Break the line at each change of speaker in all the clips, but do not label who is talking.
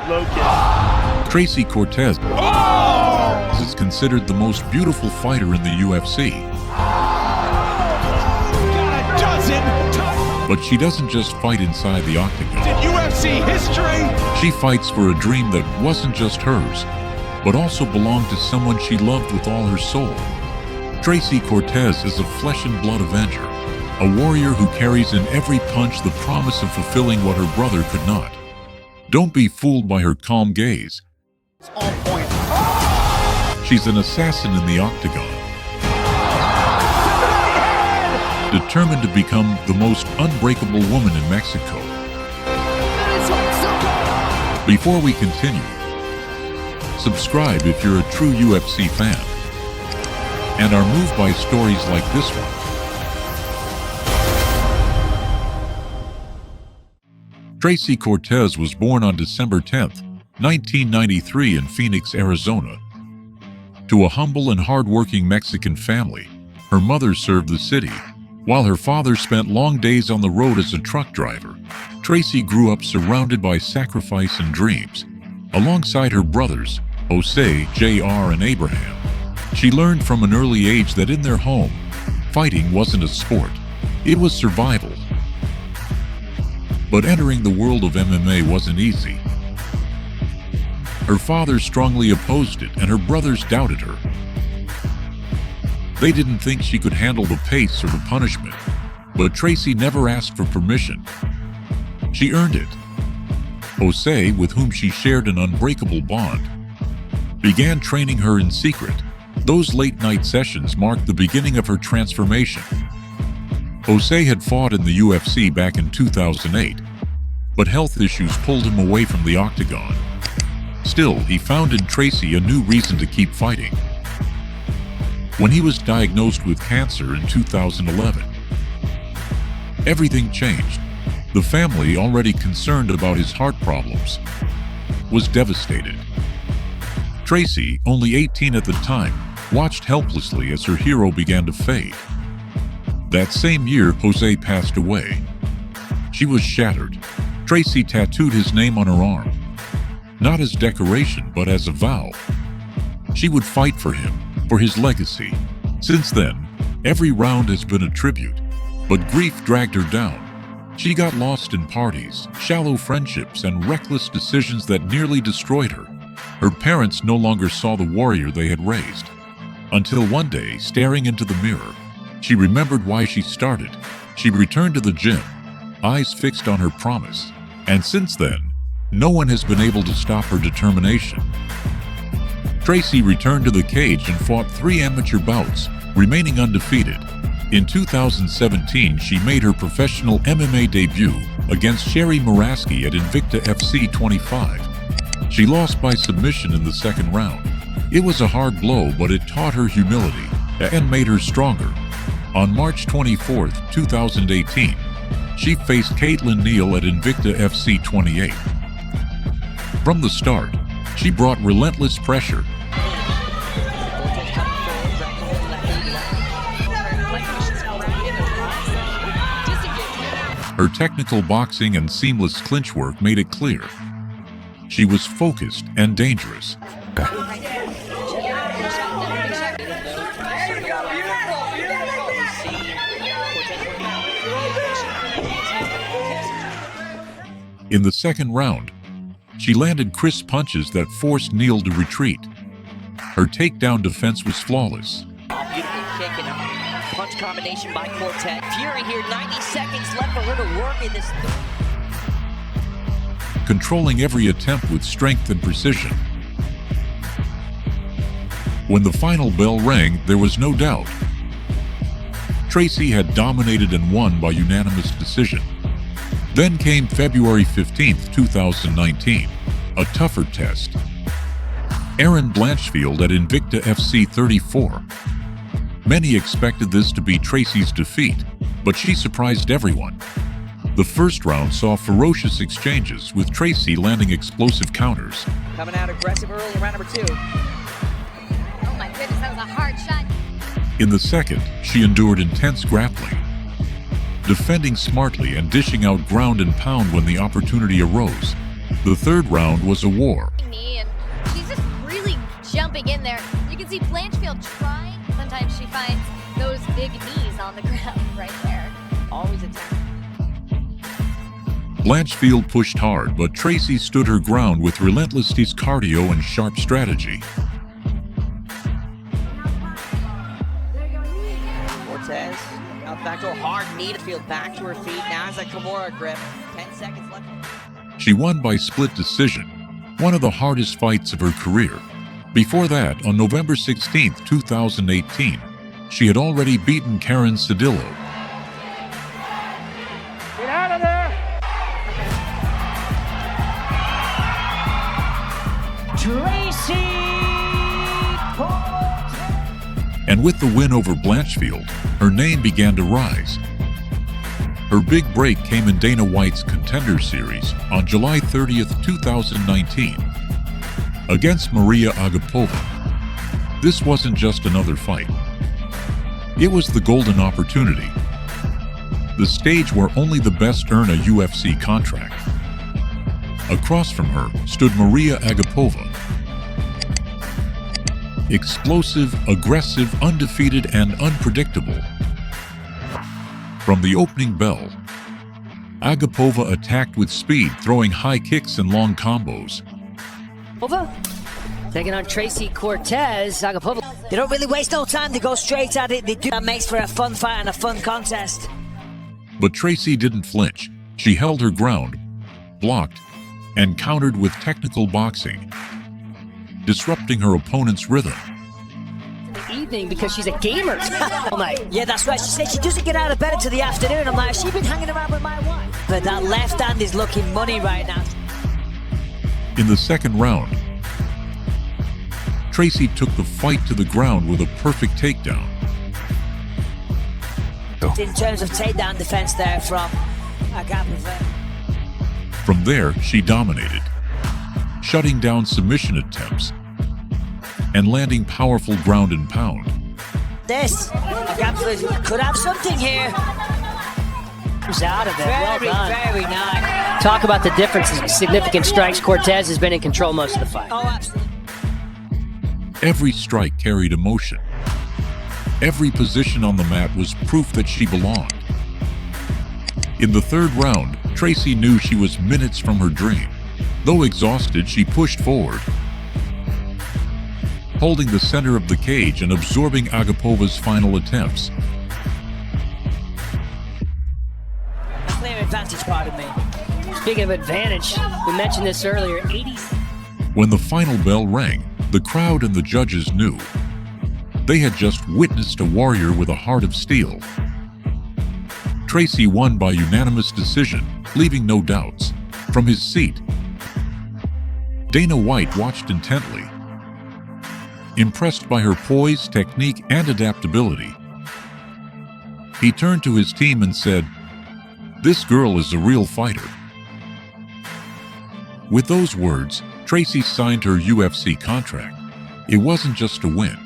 Low kick.
Tracy Cortez is considered the most beautiful fighter in the UFC. But she doesn't just fight inside the octagon.
In UFC history,
she fights for a dream that wasn't just hers, but also belonged to someone she loved with all her soul. Tracy Cortez is a flesh and blood avenger, a warrior who carries in every punch the promise of fulfilling what her brother could not. Don't be fooled by her calm gaze.
it's on point.
She's an assassin in the octagon, determined to become the most unbreakable woman in Mexico. Before we continue, subscribe if you're a true UFC fan and are moved by stories like this one. Tracy Cortez was born on December 10, 1993 in Phoenix, Arizona. To a humble and hard-working Mexican family, her mother served the city, while her father spent long days on the road as a truck driver. Tracy grew up surrounded by sacrifice and dreams. Alongside her brothers, Jose, JR, and Abraham, she learned from an early age that in their home, fighting wasn't a sport, it was survival. But entering the world of MMA wasn't easy. Her father strongly opposed it, and her brothers doubted her. They didn't think she could handle the pace or the punishment, but Tracy never asked for permission. She earned it. Jose, with whom she shared an unbreakable bond, began training her in secret. Those late-night sessions marked the beginning of her transformation. Jose had fought in the UFC back in 2008, but health issues pulled him away from the octagon. Still, he found in Tracy a new reason to keep fighting. When he was diagnosed with cancer in 2011, everything changed. The family, already concerned about his heart problems, was devastated. Tracy, only 18 at the time, watched helplessly as her hero began to fade. That same year, Jose passed away. She was shattered. Tracy tattooed his name on her arm, not as decoration, but as a vow. She would fight for him, for his legacy. Since then, every round has been a tribute, but grief dragged her down. She got lost in parties, shallow friendships, and reckless decisions that nearly destroyed her. Her parents no longer saw the warrior they had raised. Until one day, staring into the mirror, she remembered why she started. She returned to the gym, eyes fixed on her promise. And since then, no one has been able to stop her determination. Tracy returned to the cage and fought 3 amateur bouts, remaining undefeated. In 2017, she made her professional MMA debut against Sherry Maraski at Invicta FC 25. She lost by submission in the second round. It was a hard blow, but it taught her humility and made her stronger. On March 24, 2018, she faced Caitlin Neal at Invicta FC 28. From the start, she brought relentless pressure. Her technical boxing and seamless clinch work made it clear she was focused and dangerous. In the second round, she landed crisp punches that forced Neal to retreat. Her takedown defense was flawless.
Beautiful kick and a punch combination by Cortez. Fury here, 90 seconds left for her to work in this.
Controlling every attempt with strength and precision. When the final bell rang, there was no doubt. Tracy had dominated and won by unanimous decision. Then came February 15, 2019, a tougher test. Erin Blanchfield at Invicta FC 34. Many expected this to be Tracy's defeat, but she surprised everyone. The first round saw ferocious exchanges, with Tracy landing explosive counters.
Coming out aggressive early in round number 2.
Oh my goodness, that was a hard shot.
In the second, she endured intense grappling, defending smartly and dishing out ground and pound when the opportunity arose. The third round was a war.
Knee, and she's just really jumping in there. You can see Blanchfield trying. Sometimes she finds those big knees on the ground right there.
Always attacking.
Blanchfield pushed hard, but Tracy stood her ground with relentless cardio and sharp strategy.
Cortez out back to a hard knee to field back to her feet. Now has a Kimura grip. 10 seconds left.
She won by split decision, one of the hardest fights of her career. Before that, on November 16, 2018, she had already beaten Karen Cedillo.
Get out of there!
Tracy Cortez.
And with the win over Blanchfield, her name began to rise. Her big break came in Dana White's Contender Series on July 30th, 2019, against Maria Agapova. This wasn't just another fight. It was the golden opportunity, the stage where only the best earn a UFC contract. Across from her stood Maria Agapova. Explosive, aggressive, undefeated, and unpredictable. From the opening bell, Agapova attacked with speed, throwing high kicks and long combos.
Taking on Tracy Cortez. Agapova. They don't really waste no time. They go straight at it. They do. That makes for a fun fight and a fun contest.
But Tracy didn't flinch. She held her ground, blocked, and countered with technical boxing, disrupting her opponent's rhythm.
In the evening because she's a gamer. Oh my. Yeah, that's right. She said she doesn't get out of bed until the afternoon. I'm like, she's been hanging around with my wife. But that left hand is looking money right now.
In the second round, Tracy took the fight to the ground with a perfect takedown.
In terms of takedown defense there from Agapova.
From there, she dominated, shutting down submission attempts and landing powerful ground and pound.
This, Agapova could have something here. Who's out of it?
Very,
Well done.
very nice.
Talk about the differences, significant strikes. Cortez has been in control most of the fight. Oh, absolutely.
Every strike carried emotion. Every position on the mat was proof that she belonged. In the third round, Tracy knew she was minutes from her dream. Though exhausted, she pushed forward, holding the center of the cage and absorbing Agapova's final attempts.
Clear advantage, pardon me. Speaking of advantage, we mentioned this earlier, 80.
When the final bell rang, the crowd and the judges knew. They had just witnessed a warrior with a heart of steel. Tracy won by unanimous decision, leaving no doubts. From his seat, Dana White watched intently, impressed by her poise, technique, and adaptability. He turned to his team and said, "This girl is a real fighter." With those words, Tracy signed her UFC contract. It wasn't just a win.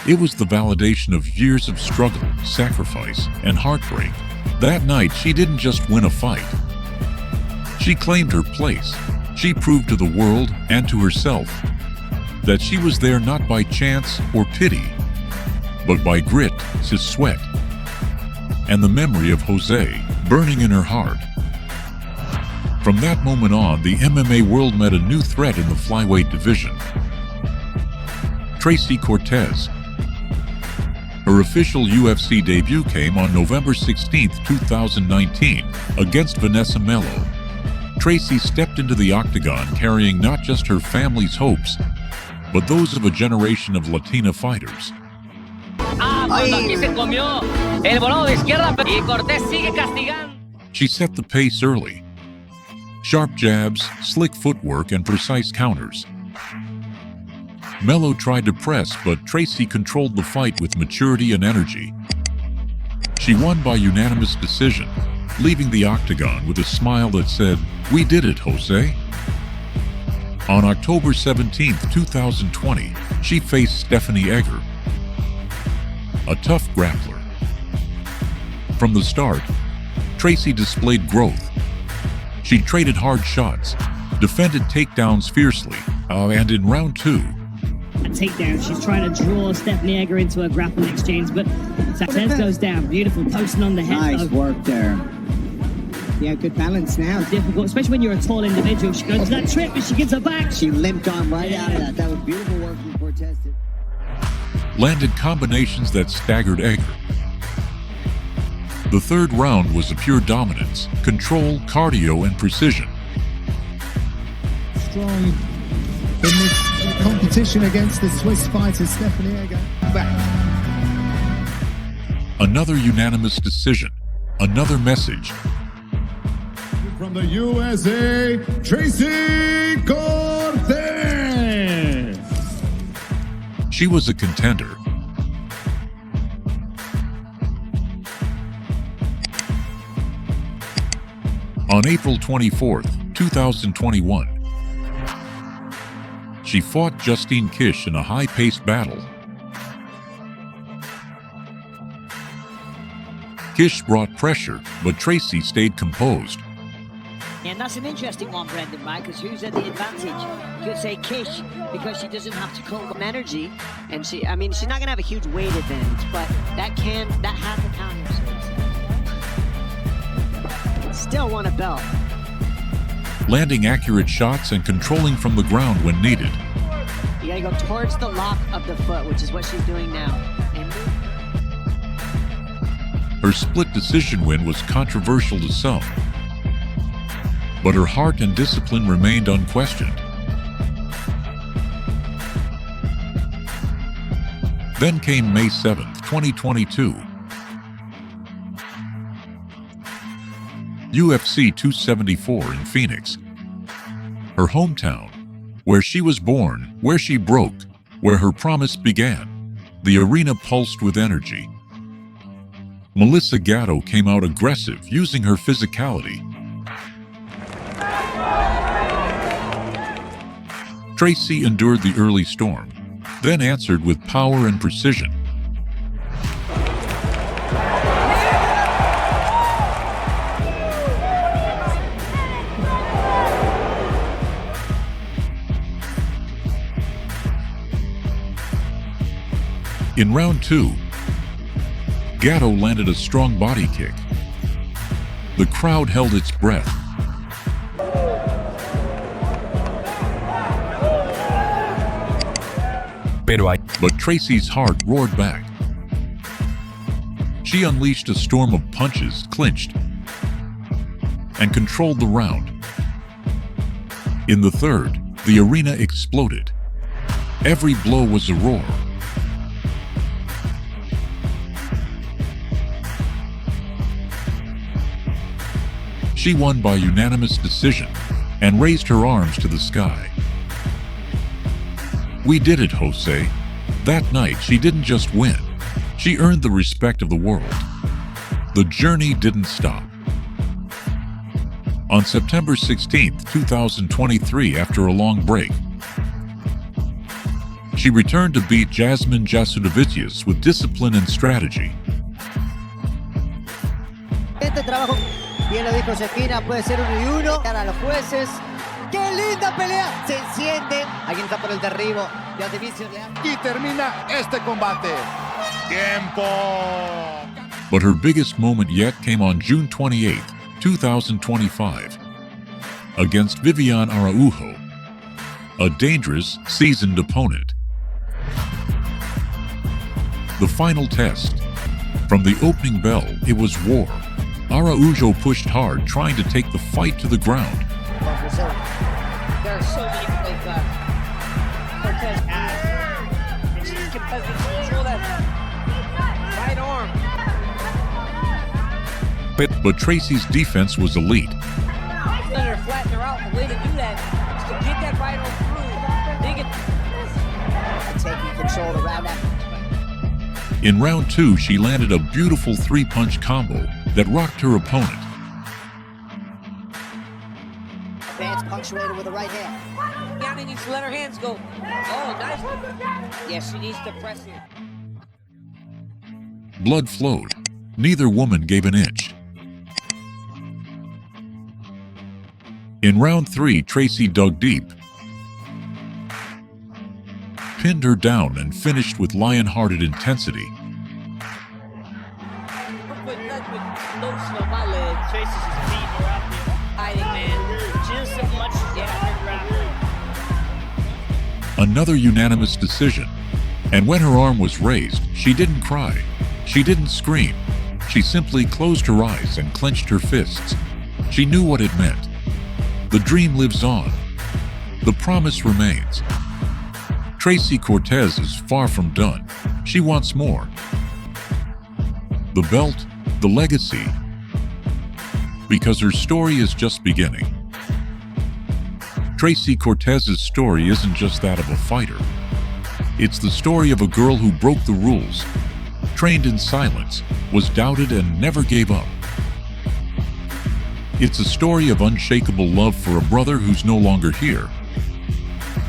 It was the validation of years of struggle, sacrifice, and heartbreak. That night, she didn't just win a fight. She claimed her place. She proved to the world and to herself that she was there not by chance or pity, but by grit, sweat, and the memory of Jose burning in her heart. From that moment on, the MMA world met a new threat in the flyweight division. Tracy Cortez. Her official UFC debut came on November 16, 2019, against Vanessa Melo. Tracy stepped into the octagon carrying not just her family's hopes, but those of a generation of Latina fighters. She set the pace early. Sharp jabs, slick footwork, and precise counters. Melo tried to press, but Tracy controlled the fight with maturity and energy. She won by unanimous decision, leaving the octagon with a smile that said, "We did it, Jose." On October 17, 2020, she faced Stephanie Egger, a tough grappler. From the start, Tracy displayed growth. She traded hard shots, defended takedowns fiercely, and in round 2,
a takedown. She's trying to draw Stephanie Egger into a grappling exchange, but Cortez goes down. Beautiful posting on the head.
Nice work there. Yeah, good balance now.
Difficult, especially when you're a tall individual. She goes to that trip and she gets her back.
She limped on right out of that. That was beautiful work from Cortez.
landed combinations that staggered Egger. The third round was a pure dominance, control, cardio, and precision.
Strong in this competition against the Swiss fighter Stephanie Egger. Back.
Another unanimous decision, another message.
From the USA, Tracy Cortez.
She was a contender. On April 24th, 2021, she fought Justine Kish in a high-paced battle. Kish brought pressure, but Tracy stayed composed.
And that's an interesting one, Brendan, right? Because who's at the advantage? You could say Kish, because she doesn't have to come with energy. And she's not going to have a huge weight advantage, but that has a counter. Still won a belt.
Landing accurate shots and controlling from the ground when needed.
You gotta go towards the lock of the foot, which is what she's doing now. And
her split decision win was controversial to some, but her heart and discipline remained unquestioned. Then came May 7th, 2022. UFC 274 in Phoenix, her hometown, where she was born, where she broke, where her promise began. The arena pulsed with energy. Melissa Gatto came out aggressive, using her physicality. Tracy endured the early storm, then answered with power and precision. In round 2, Gatto landed a strong body kick. The crowd held its breath. But Tracy's heart roared back. She unleashed a storm of punches, clinched, and controlled the round. In the third, the arena exploded. Every blow was a roar. She won by unanimous decision and raised her arms to the sky. We did it, Jose. That night, she didn't just win. She earned the respect of the world. The journey didn't stop. On September 16th, 2023, after a long break, she returned to beat Jasmine Jasudavicius with discipline and strategy.
Bien lo dijo Josefina, puede ser 1-1 para los jueces. ¡Qué linda pelea! Se enciende. Alguien está por el derribo. Ya de vicio.
Y termina este combate. ¡Tiempo!
But her biggest moment yet came on June 28, 2025, against Viviane Araujo, a dangerous, seasoned opponent. The final test. From the opening bell, it was war. Araujo pushed hard, trying to take the fight to the ground.
there are so many plays left. Cortez has. And she's competitive to control that right arm.
But Tracy's defense was elite.
Let her flatten her out. The way to do that is to get that right arm through. Taking control of the round after.
In round 2, she landed a beautiful 3-punch combo that rocked her opponent.
Advance punctuated with the right hand.
Yanni needs to let her hands go. Oh, nice. Yeah, she needs to press it.
Blood flowed. Neither woman gave an inch. In round 3, Tracy dug deep, pinned her down, and finished with lion-hearted intensity. Another unanimous decision. And when her arm was raised, she didn't cry. She didn't scream. She simply closed her eyes and clenched her fists. She knew what it meant. The dream lives on. The promise remains. Tracy Cortez is far from done. She wants more. The belt, the legacy. Because her story is just beginning. Tracy Cortez's story isn't just that of a fighter. It's the story of a girl who broke the rules, trained in silence, was doubted, and never gave up. It's a story of unshakable love for a brother who's no longer here,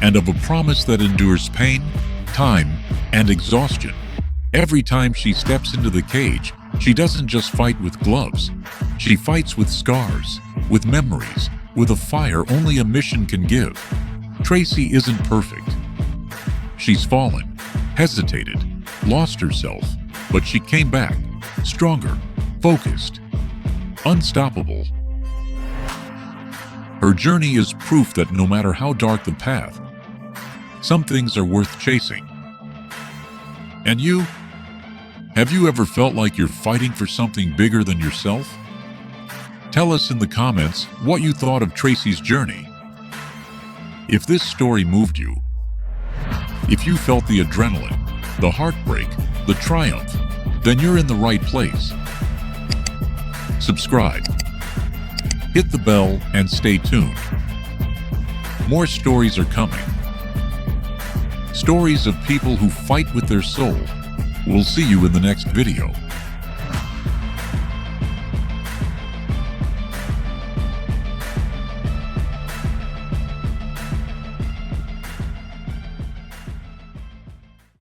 and of a promise that endures pain, time, and exhaustion. Every time she steps into the cage, she doesn't just fight with gloves. She fights with scars, with memories, with a fire only a mission can give. Tracy isn't perfect. She's fallen, hesitated, lost herself, but she came back, stronger, focused, unstoppable. Her journey is proof that no matter how dark the path, some things are worth chasing. And you? Have you ever felt like you're fighting for something bigger than yourself? Tell us in the comments what you thought of Tracy's journey. If this story moved you, if you felt the adrenaline, the heartbreak, the triumph, then you're in the right place. Subscribe, hit the bell, and stay tuned. More stories are coming. Stories of people who fight with their soul. We'll see you in the next video.